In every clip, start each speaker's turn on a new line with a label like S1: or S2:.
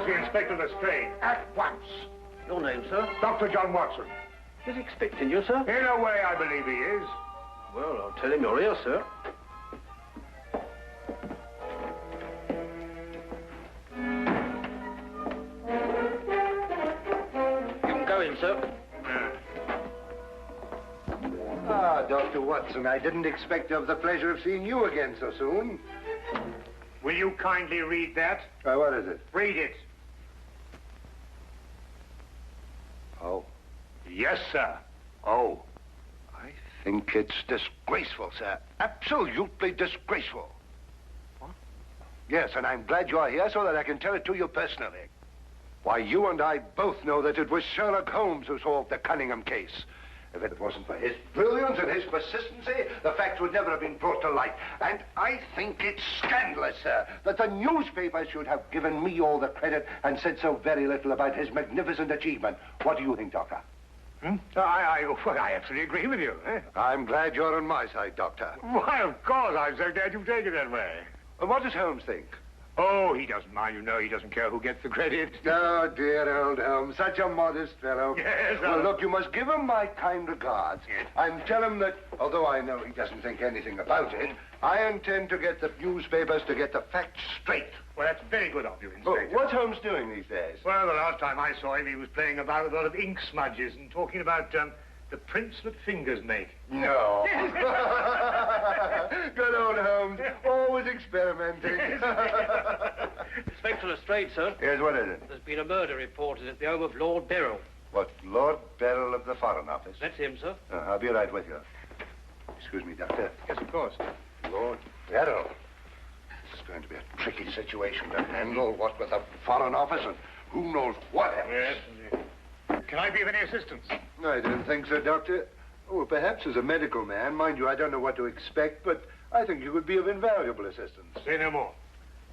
S1: to see Inspector Lestrade at once.
S2: Your name, sir?
S1: Dr. John Watson.
S2: He's expecting you, sir.
S1: In a way, I believe he is.
S2: Well, I'll tell him you're here, sir. You can go in, sir.
S3: Ah, Dr. Watson, I didn't expect to have the pleasure of seeing you again so soon.
S1: Will you kindly read that?
S3: What is it?
S1: Read it.
S3: Oh.
S1: Yes, sir. Oh.
S3: I think it's disgraceful, sir. Absolutely disgraceful.
S1: What?
S3: Yes, and I'm glad you're here so that I can tell it to you personally. Why, you and I both know that it was Sherlock Holmes who solved the Cunningham case. If it wasn't for his brilliance and his persistency, the facts would never have been brought to light. And I think it's scandalous, sir, that the newspapers should have given me all the credit and said so very little about his magnificent achievement. What do you think, Doctor?
S1: Well, I absolutely agree with you.
S3: I'm glad you're on my side, Doctor.
S1: Why, of course. I'm so glad you take it that way.
S3: And what does Holmes think?
S1: Oh, he doesn't mind. You know, he doesn't care who gets the credit.
S3: Oh, dear old Holmes, such a modest fellow.
S1: Yes,
S3: well, look, you must give him my kind regards.
S1: Yes.
S3: And tell him that, although I know he doesn't think anything about it, I intend to get the newspapers to get the facts straight.
S1: Well, that's very good of you, Inspector.
S3: Oh, what's Holmes doing these days?
S1: Well, the last time I saw him, he was playing about with a lot of ink smudges and talking about the prints that fingers make.
S3: No. Good old Holmes, always experimenting.
S2: Inspector Lestrade, sir.
S3: Yes, what is it?
S2: There's been a murder reported at the home of Lord Beryl.
S3: What, Lord Beryl of the Foreign Office?
S2: That's him, sir.
S3: I'll be right with you. Excuse me, Doctor.
S1: Yes, of course.
S3: Lord Beryl. It's going to be a tricky situation to handle, what with the Foreign Office and who knows what else.
S1: Yes, indeed. Can I be of any assistance?
S3: I don't think so, Doctor. Oh, perhaps as a medical man. Mind you, I don't know what to expect, but I think you would be of invaluable assistance.
S1: Say no more.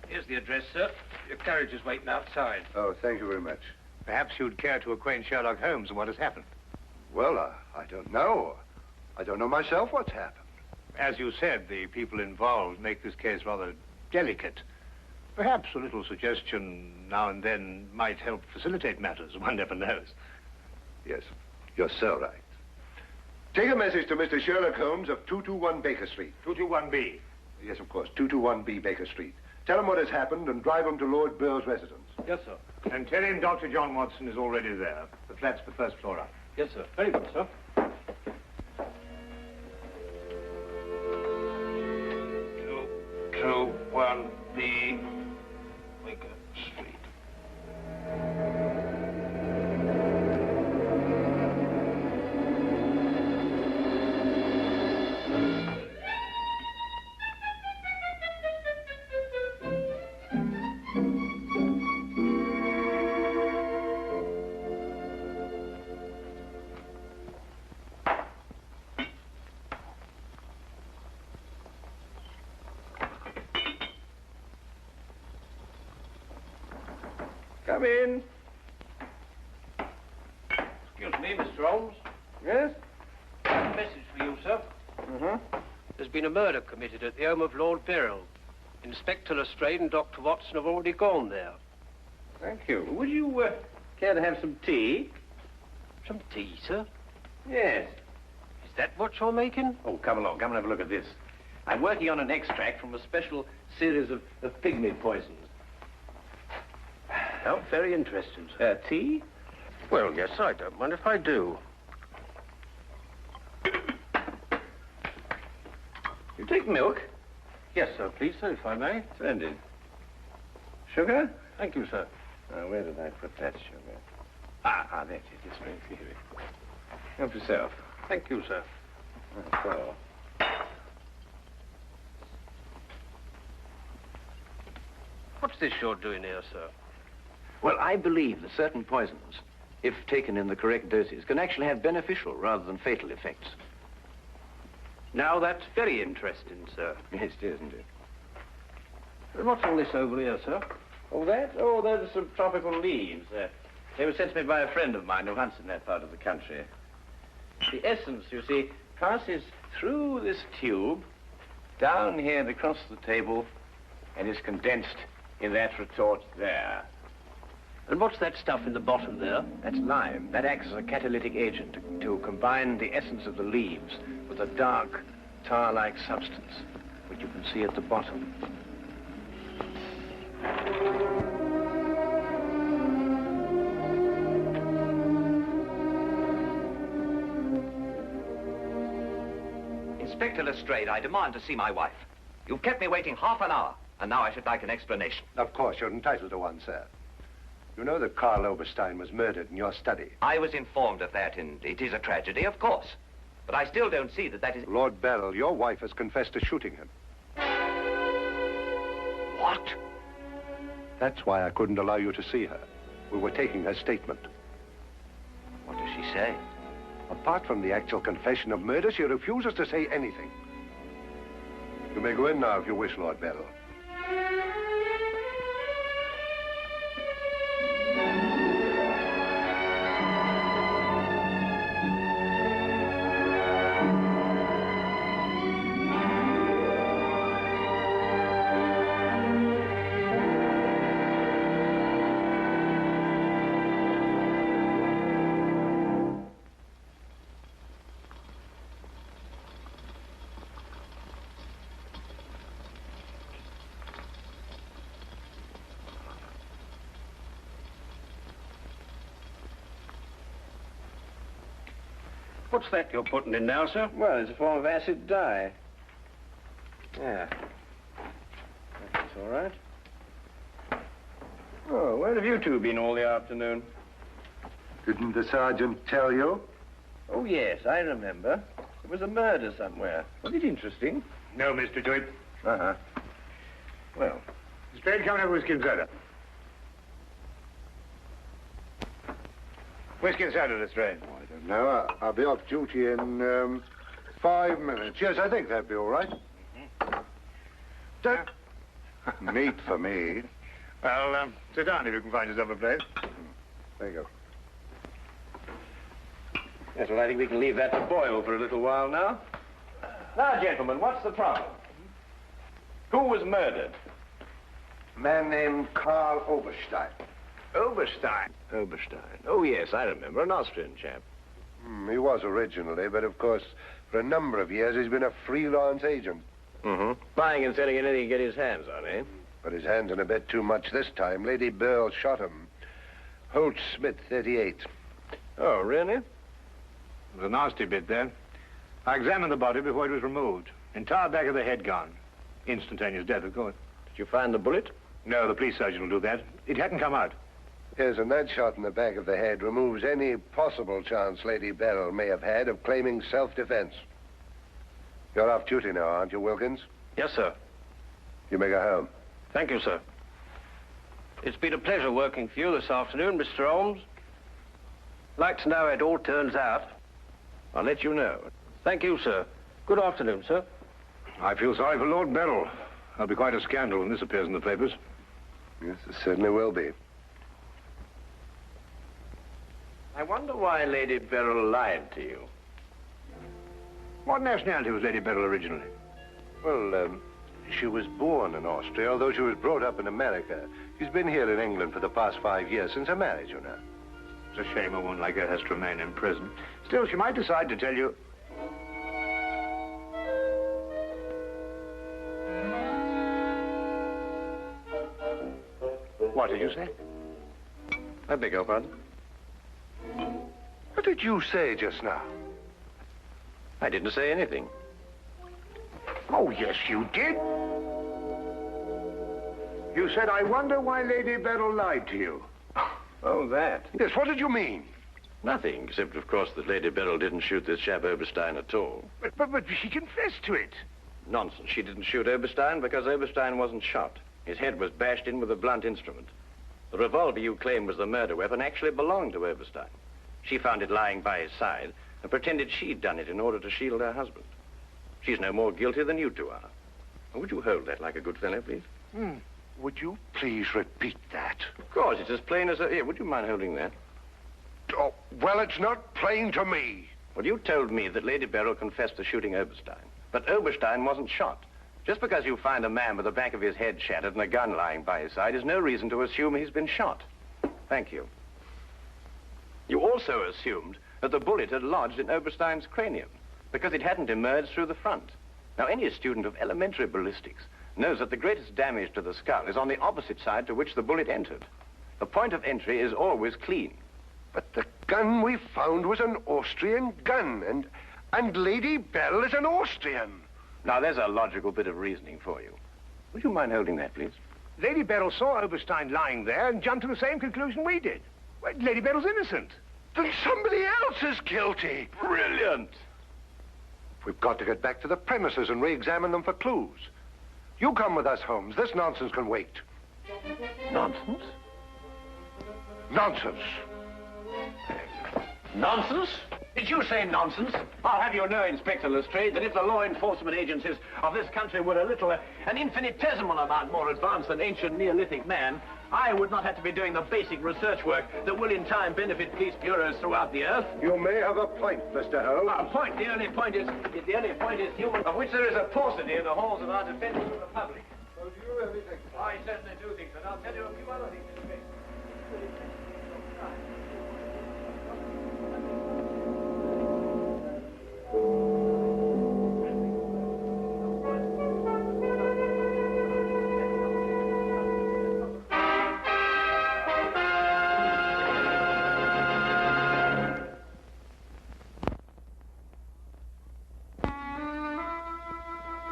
S2: Here's the address, sir. Your carriage is waiting outside.
S3: Oh, thank you very much.
S1: Perhaps you'd care to acquaint Sherlock Holmes with what has happened.
S3: Well, I don't know. I don't know myself what's happened.
S1: As you said, the people involved make this case rather delicate. Perhaps a little suggestion now and then might help facilitate matters. One never knows.
S3: Yes, you're so right. Take a message to Mr. Sherlock Holmes of 221 Baker Street.
S1: 221B.
S3: Yes, of course, 221B Baker Street. Tell him what has happened and drive him to Lord Beryl's residence.
S2: Yes, sir.
S1: And tell him Dr. John Watson is already there. The flat's the first floor up.
S2: Yes, sir. Very good, sir. 221B Baker Street.
S4: Come in.
S2: Excuse me, Mr. Holmes.
S4: Yes?
S2: A message for you, sir. There's been a murder committed at the home of Lord Beryl. Inspector Lestrade and Dr. Watson have already gone there.
S4: Thank you. Would you care to have some tea?
S2: Some tea, sir?
S4: Yes.
S2: Is that what you're making?
S4: Oh, come along. Come and have a look at this. I'm working on an extract from a special series of pygmy poisons.
S2: Oh, very interesting, sir.
S4: Tea?
S2: Well, yes, I don't mind if I do.
S4: You take milk?
S2: Yes, sir, please, sir, if I may.
S4: Splendid. Sugar?
S2: Thank you, sir.
S4: Where did I put that sugar? Ah, that's it. It's right here. Help yourself.
S2: Thank you, sir.
S4: So.
S2: What's this you're doing here, sir?
S4: Well, I believe that certain poisons, if taken in the correct doses, can actually have beneficial rather than fatal effects.
S2: Now, that's very interesting, sir.
S4: Yes, it is, isn't it?
S2: And what's all this over here, sir?
S4: Oh, that? Oh, those are some tropical leaves. They were sent to me by a friend of mine who hunts in that part of the country. The essence, you see, passes through this tube, down here and across the table, and is condensed in that retort there.
S2: And what's that stuff in the bottom there?
S4: That's lime. That acts as a catalytic agent to combine the essence of the leaves with a dark, tar-like substance, which you can see at the bottom.
S5: Inspector Lestrade, I demand to see my wife. You've kept me waiting half an hour, and now I should like an explanation.
S3: Of course, you're entitled to one, sir. You know that Karl Oberstein was murdered in your study.
S5: I was informed of that, and it is a tragedy, of course. But I still don't see that is...
S3: Lord Beryl, your wife has confessed to shooting him.
S5: What?
S3: That's why I couldn't allow you to see her. We were taking her statement.
S5: What does she say?
S3: Apart from the actual confession of murder, she refuses to say anything. You may go in now if you wish, Lord Beryl.
S2: What's that you're putting in now, sir?
S4: Well, it's a form of acid dye. Yeah. That's all right. Oh, where have you two been all the afternoon?
S3: Didn't the sergeant tell you?
S4: Oh, yes, I remember. There was a murder somewhere. Was it interesting?
S1: No, Mr. Dwight.
S4: Uh-huh. Well,
S1: Lestrade, come and have whiskey and soda. Whiskey and soda, Lestrade.
S3: Oh, I don't know. I'll be off duty in 5 minutes. Yes, I think that'd be all right. Neat for me.
S1: Well, sit down if you can find yourself a place.
S3: There you go.
S4: yes, well, I think we can leave that to boil for a little while now. Now, gentlemen, what's the problem? Who was murdered?
S3: A man named Karl Oberstein.
S4: Oberstein. Oberstein. Oh, yes, I remember. An Austrian chap.
S3: He was originally, but of course, for a number of years, he's been a freelance agent.
S4: Mm-hmm. Buying and selling anything he can get his hands on, eh?
S3: But his hands in a bit too much this time. Lady Beryl shot him. Holt Smith, 38.
S4: Oh, really?
S1: It was a nasty bit there. I examined the body before it was removed. Entire back of the head gone. Instantaneous death, of course.
S4: Did you find the bullet?
S1: No, the police surgeon will do that. It hadn't come out.
S3: Yes, and that shot in the back of the head removes any possible chance Lady Beryl may have had of claiming self-defense. You're off duty now, aren't you, Wilkins?
S2: Yes, sir.
S3: You may go home.
S2: Thank you, sir. It's been a pleasure working for you this afternoon, Mr. Holmes. I'd like to know how it all turns out.
S4: I'll let you know.
S2: Thank you, sir. Good afternoon, sir.
S1: I feel sorry for Lord Beryl. There'll be quite a scandal when this appears in the papers.
S3: Yes, it certainly will be.
S4: I wonder why Lady Beryl lied to you.
S1: What nationality was Lady Beryl originally?
S3: Well, she was born in Austria, although she was brought up in America. She's been here in England for the past 5 years, since her marriage, you know.
S1: It's a shame a woman like her has to remain in prison. Still, she might decide to tell you... What did you say?
S4: I beg your pardon?
S3: What did you say just now?
S4: I didn't say anything.
S1: Oh, yes, you did. You said, I wonder why Lady Beryl lied to you.
S4: Oh, that?
S3: Yes, what did you mean?
S4: Nothing, except, of course, that Lady Beryl didn't shoot this chap Oberstein at all.
S1: But she confessed to it.
S4: Nonsense. She didn't shoot Oberstein because Oberstein wasn't shot. His head was bashed in with a blunt instrument. The revolver you claim was the murder weapon actually belonged to Oberstein. She found it lying by his side and pretended she'd done it in order to shield her husband. She's no more guilty than you two are. Would you hold that like a good fellow, please?
S3: Would you please repeat that?
S4: Of course, it's as plain as a... Here, would you mind holding that?
S3: Oh, well, it's not plain to me.
S4: Well, you told me that Lady Beryl confessed to shooting Oberstein. But Oberstein wasn't shot. Just because you find a man with the back of his head shattered and a gun lying by his side is no reason to assume he's been shot. Thank you. You also assumed that the bullet had lodged in Oberstein's cranium because it hadn't emerged through the front. Now, any student of elementary ballistics knows that the greatest damage to the skull is on the opposite side to which the bullet entered. The point of entry is always clean.
S3: But the gun we found was an Austrian gun, and Lady Beryl is an Austrian.
S4: Now, there's a logical bit of reasoning for you. Would you mind holding that, please?
S1: Lady Beryl saw Oberstein lying there and jumped to the same conclusion we did. Well, Lady Beryl's innocent.
S3: Then somebody else is guilty.
S4: Brilliant!
S3: We've got to get back to the premises and re-examine them for clues. You come with us, Holmes. This nonsense can wait.
S4: Nonsense?
S3: Nonsense.
S4: Nonsense? Did you say nonsense? I'll have you know, Inspector Lestrade, that if the law enforcement agencies of this country were a little, an infinitesimal amount more advanced than ancient Neolithic man, I would not have to be doing the basic research work that will in time benefit police bureaus throughout the earth.
S3: You may have a point, Mr. Holmes.
S4: A point? The only point is human, of which there is a paucity in the halls of our defense of the public.
S3: So do you really think so?
S4: I certainly do think so, and I'll tell you a few other things in space.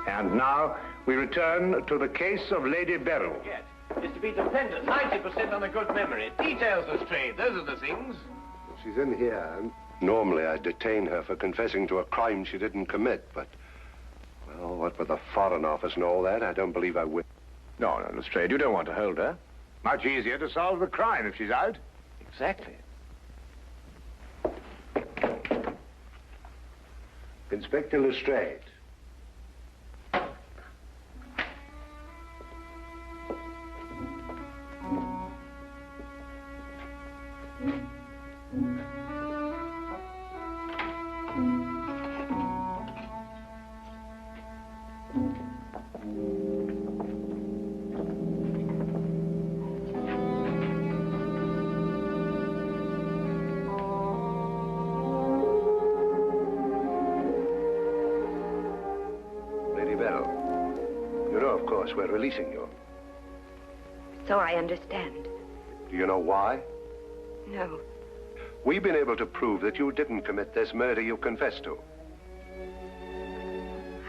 S1: And now we return to the case of Lady Beryl.
S4: Yes, is to be dependent 90% on a good memory. Details, Lestrade, those are the things.
S3: She's in here. Normally I'd detain her for confessing to a crime she didn't commit, but... Well, what with the Foreign Office and all that, I don't believe I will.
S4: No, Lestrade, you don't want to hold her.
S1: Much easier to solve the crime if she's out.
S4: Exactly.
S3: Inspector Lestrade. We're releasing you.
S6: So I understand.
S3: Do you know why?
S6: No.
S3: We've been able to prove that you didn't commit this murder you confessed to.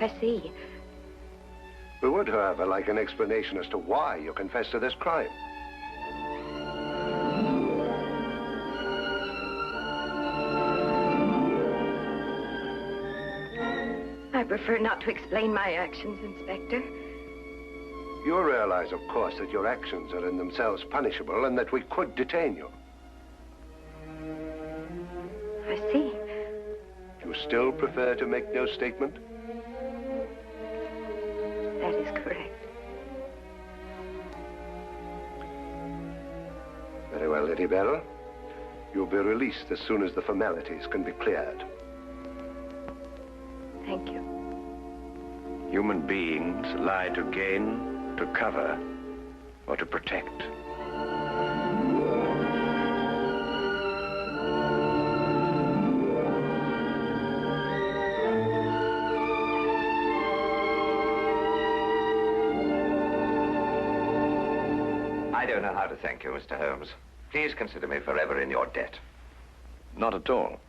S6: I see.
S3: We would, however, like an explanation as to why you confessed to this crime.
S6: I prefer not to explain my actions, Inspector.
S3: You realize, of course, that your actions are in themselves punishable and that we could detain you.
S6: I see.
S3: You still prefer to make no statement?
S6: That is correct.
S3: Very well, Lady Beryl. You'll be released as soon as the formalities can be cleared.
S6: Thank you.
S4: Human beings lie to gain, to cover, or to protect.
S5: I don't know how to thank you, Mr. Holmes. Please consider me forever in your debt.
S4: Not at all.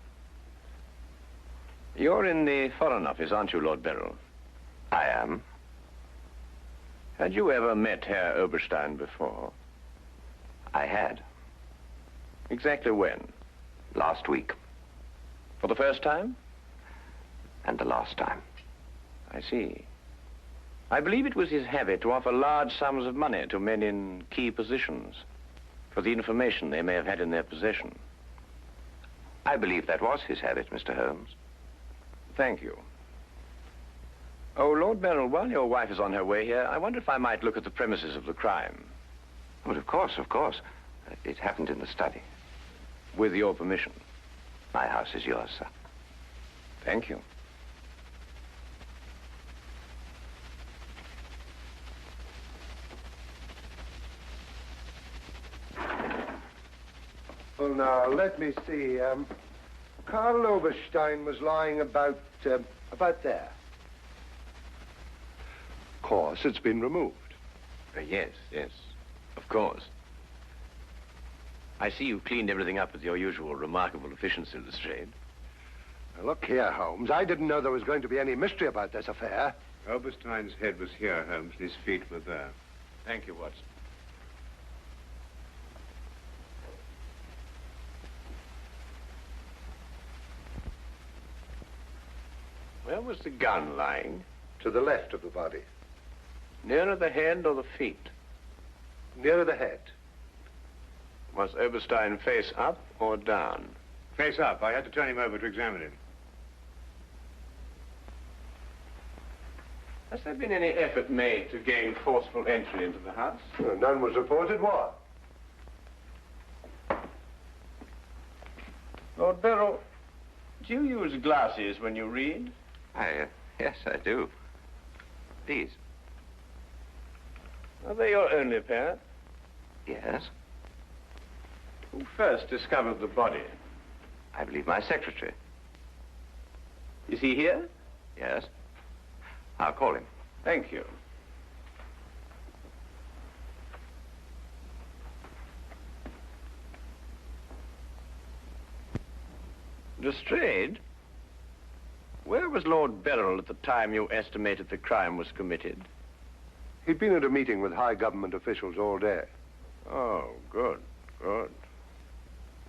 S4: You're in the Foreign Office, aren't you, Lord Beryl?
S5: I am.
S4: Had you ever met Herr Oberstein before?
S5: I had.
S4: Exactly when?
S5: Last week.
S4: For the first time?
S5: And the last time.
S4: I see. I believe it was his habit to offer large sums of money to men in key positions for the information they may have had in their possession.
S5: I believe that was his habit, Mr. Holmes.
S4: Thank you. Oh, Lord Beryl, while your wife is on her way here, I wonder if I might look at the premises of the crime.
S5: Well, of course, of course. It happened in the study.
S4: With your permission.
S5: My house is yours, sir.
S4: Thank you.
S3: Well, now, let me see. Karl Oberstein was lying about there. Of course, it's been removed.
S4: Yes, yes, of course. I see you cleaned everything up with your usual remarkable efficiency, Lestrade.
S3: Now, look here, Holmes. I didn't know there was going to be any mystery about this affair.
S1: Oberstein's head was here, Holmes, and his feet were there.
S4: Thank you, Watson. Where was the gun lying?
S3: To the left of the body.
S4: Nearer the head or the feet?
S3: Nearer the head.
S4: Was Oberstein face up or down?
S1: Face up. I had to turn him over to examine him.
S4: Has there been any effort made to gain forceful entry into the house?
S3: Well, none was reported. What?
S4: Lord Beryl, do you use glasses when you read?
S5: Yes, I do. These?
S4: Are they your only pair?
S5: Yes.
S4: Who first discovered the body?
S5: I believe my secretary.
S4: Is he here?
S5: Yes. I'll call him.
S4: Thank you. Lestrade, where was Lord Beryl at the time you estimated the crime was committed?
S3: He'd been at a meeting with high government officials all day.
S4: Oh, good, good.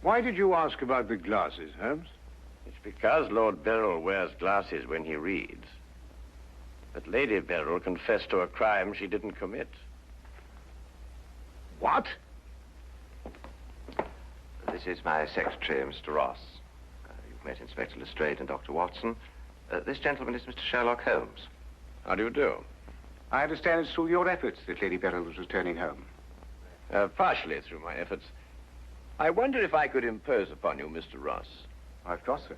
S1: Why did you ask about the glasses, Holmes?
S4: It's because Lord Beryl wears glasses when he reads. But Lady Beryl confessed to a crime she didn't commit.
S1: What?
S5: This is my secretary, Mr. Ross. You've met Inspector Lestrade and Dr. Watson. This gentleman is Mr. Sherlock Holmes.
S4: How do you do?
S7: I understand it's through your efforts that Lady Beryl was returning home.
S4: Partially through my efforts. I wonder if I could impose upon you, Mr. Ross.
S7: Of course, sir.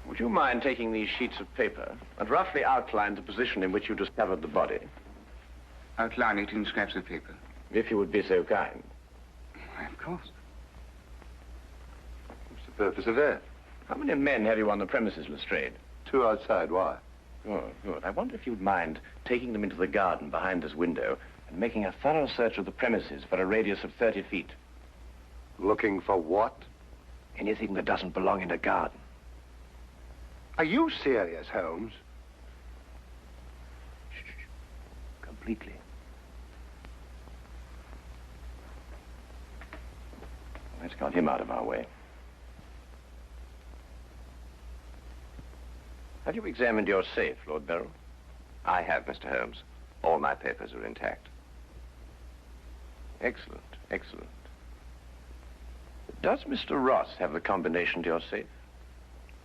S4: Would you mind taking these sheets of paper and roughly outline the position in which you discovered the body?
S7: Outline it in scraps of paper.
S4: If you would be so kind.
S7: Why, of course.
S3: What's the purpose of that?
S4: How many men have you on the premises, Lestrade?
S3: 2 outside. Why?
S4: Oh, good. I wonder if you'd mind taking them into the garden behind this window and making a thorough search of the premises for a radius of 30 feet.
S3: Looking for what?
S4: Anything that doesn't belong in a garden.
S3: Are you serious, Holmes?
S4: Completely. Let's got him out of our way. Have you examined your safe, Lord Beryl?
S5: I have, Mr. Holmes. All my papers are intact.
S4: Excellent, excellent. Does Mr. Ross have the combination to your safe?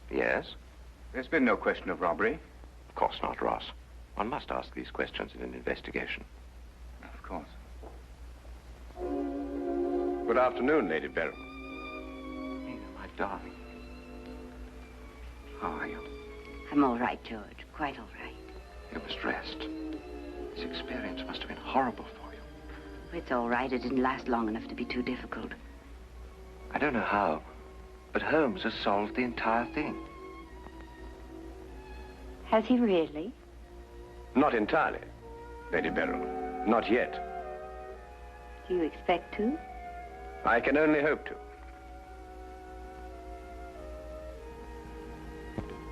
S5: Yes?
S7: There's been no question of robbery.
S5: Of course not, Ross. One must ask these questions in an investigation.
S7: Of course.
S4: Good afternoon, Lady Beryl.
S5: Nina, my darling.
S7: How are you?
S6: I'm all right, George. Quite all right.
S5: You must rest. This experience must have been horrible for you.
S6: It's all right. It didn't last long enough to be too difficult.
S5: I don't know how, but Holmes has solved the entire thing.
S6: Has he really?
S4: Not entirely, Lady Beryl. Not yet.
S6: Do you expect to?
S4: I can only hope to.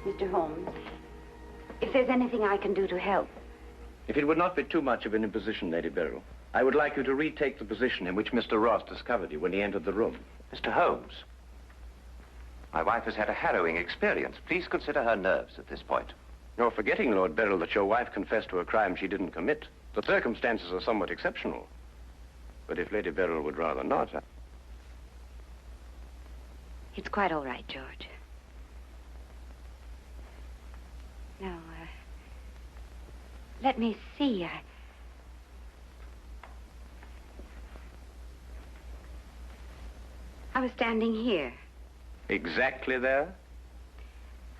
S6: Mr. Holmes, if there's anything I can do to help.
S4: If it would not be too much of an imposition, Lady Beryl, I would like you to retake the position in which Mr. Ross discovered you when he entered the room.
S5: Mr. Holmes, my wife has had a harrowing experience. Please consider her nerves at this point.
S4: You're forgetting, Lord Beryl, that your wife confessed to a crime she didn't commit. The circumstances are somewhat exceptional. But if Lady Beryl would rather not...
S6: It's quite all right, George. Now, let me see. I was standing here.
S4: Exactly there?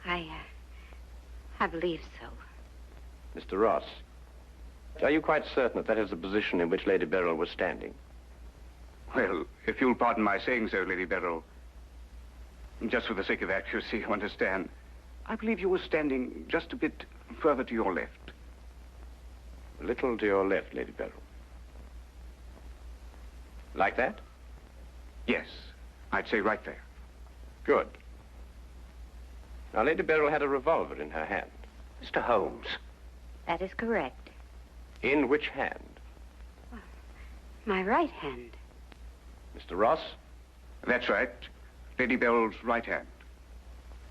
S6: I believe so.
S4: Mr. Ross, are you quite certain that that is the position in which Lady Beryl was standing?
S7: Well, if you'll pardon my saying so, Lady Beryl, just for the sake of accuracy, you understand, I believe you were standing just a bit further to your left.
S4: A little to your left, Lady Beryl. Like that?
S7: Yes, I'd say right there.
S4: Good. Now, Lady Beryl had a revolver in her hand.
S5: Mr. Holmes.
S6: That is correct.
S4: In which hand?
S6: My right hand.
S4: Mr. Ross?
S7: That's right. Lady Beryl's right hand.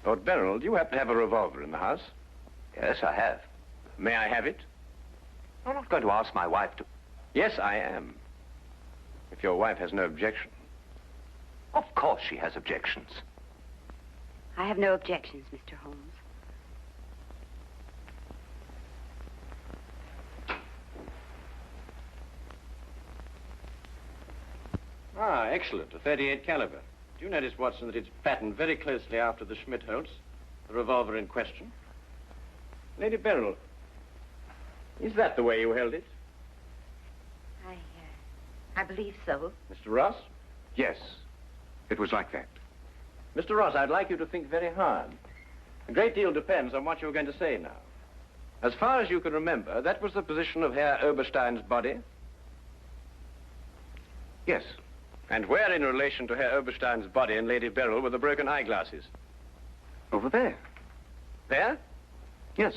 S4: Lord Beryl, do you happen to have a revolver in the house?
S5: Yes, I have.
S4: May I have it?
S5: I'm not going to ask my wife to...
S4: Yes, I am. If your wife has no objection.
S5: Of course she has objections.
S6: I have no objections, Mr. Holmes.
S2: Ah, excellent. A .38 caliber. Do you notice, Watson, that it's patterned very closely after the Schmidt-Holtz, the revolver in question? Lady Beryl, is that the way you held it?
S6: I believe so.
S4: Mr. Ross?
S7: Yes, it was like that.
S2: Mr. Ross, I'd like you to think very hard. A great deal depends on what you're going to say now.
S4: As far as you can remember, that was the position of Herr Oberstein's body?
S7: Yes.
S4: And where in relation to Herr Oberstein's body and Lady Beryl were the broken eyeglasses?
S7: Over there.
S4: There?
S7: Yes.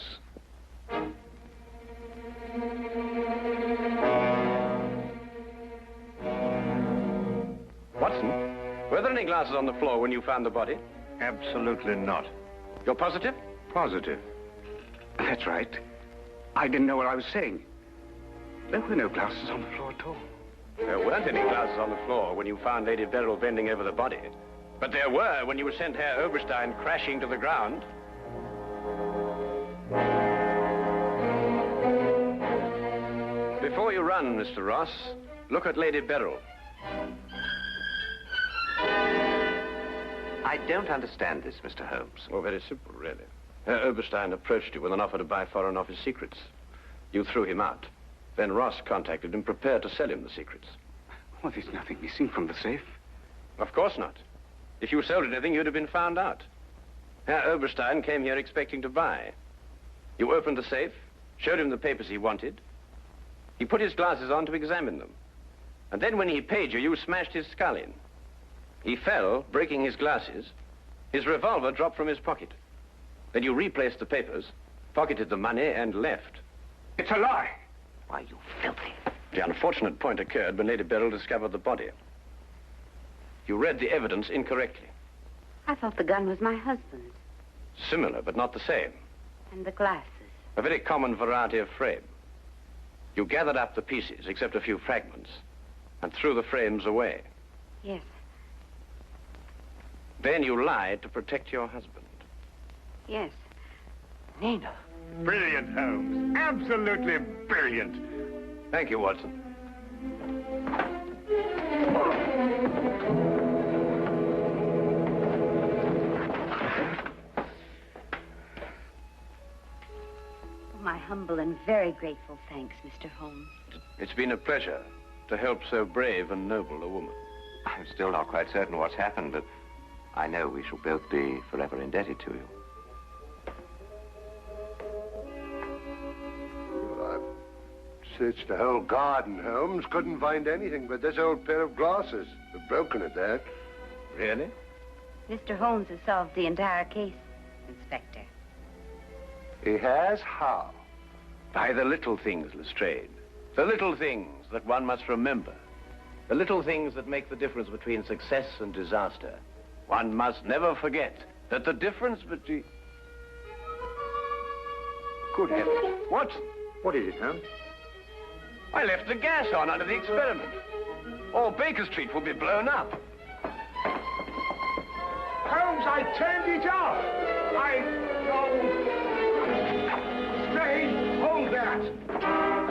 S4: Watson, were there any glasses on the floor when you found the body?
S1: Absolutely not.
S4: You're positive?
S7: Positive. That's right. I didn't know what I was saying. There were no glasses on the floor at all.
S4: There weren't any glasses on the floor when you found Lady Beryl bending over the body. But there were when you sent Herr Oberstein crashing to the ground. Before you run, Mr. Ross, look at Lady Beryl.
S5: I don't understand this, Mr. Holmes.
S4: Oh, very simple, really. Herr Oberstein approached you with an offer to buy Foreign Office secrets. You threw him out. Then Ross contacted him, prepared to sell him the secrets.
S7: Well, there's nothing missing from the safe.
S4: Of course not. If you sold anything, you'd have been found out. Herr Oberstein came here expecting to buy. You opened the safe, showed him the papers he wanted. He put his glasses on to examine them. And then when he paid you, you smashed his skull in. He fell, breaking his glasses. His revolver dropped from his pocket. Then you replaced the papers, pocketed the money, and left.
S7: It's a lie.
S5: Why, you filthy...
S4: The unfortunate point occurred when Lady Beryl discovered the body. You read the evidence incorrectly.
S6: I thought the gun was my husband's.
S4: Similar, but not the same.
S6: And the glasses.
S4: A very common variety of frame. You gathered up the pieces, except a few fragments, and threw the frames away.
S6: Yes.
S4: Then you lied to protect your husband.
S6: Yes.
S5: Nina.
S1: Brilliant, Holmes. Absolutely brilliant.
S4: Thank you, Watson.
S6: My humble and very grateful thanks, Mr. Holmes.
S4: It's been a pleasure to help so brave and noble a woman.
S5: I'm still not quite certain what's happened, but I know we shall both be forever indebted to you.
S3: Searched the whole garden, Holmes. Couldn't find anything but this old pair of glasses. They're broken at that.
S4: Really?
S6: Mr. Holmes has solved the entire case, Inspector.
S3: He has? How?
S4: By the little things, Lestrade. The little things that one must remember. The little things that make the difference between success and disaster. One must never forget that the difference between...
S7: Good heavens.
S4: Watson,
S7: What is it, Holmes?
S4: I left the gas on under the experiment. All Baker Street will be blown up.
S7: Holmes, I turned it off. Stay. Hold that.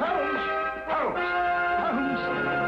S7: Holmes. Holmes. Holmes.